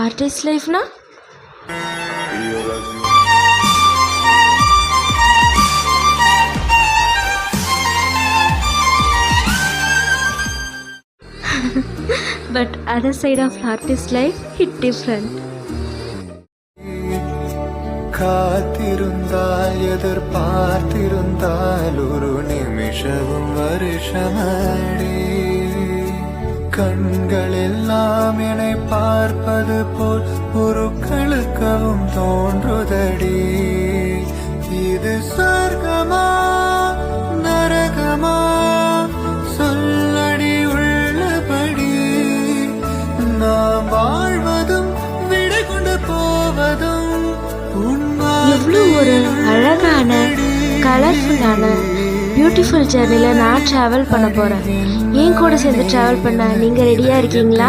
Artist லைஃப்னா but other side of artist life hit different. காத்திருந்தால் எதிர்பார்த்திருந்தால் ஒரு நிமிஷமும் வருஷமடி கண்கள் எல்லாம் என்னை பார்ப்பது போல் உருக்களுக்கவும் தோன்றுதடி இது சொர்க்கமா நரகமா சொல்லடி உள்ளபடி நாம் வாழ்வதும் விடை கொண்டு போவதும் எவ்வளோ ஒரு அழகான கலர்ஃபுல்லான பியூட்டிஃபுல் ஜர்னியில் நான் ட்ராவல் பண்ண போகிறேன். என் கூட சேர்ந்து ட்ராவல் பண்ண நீங்கள் ரெடியாக இருக்கீங்களா?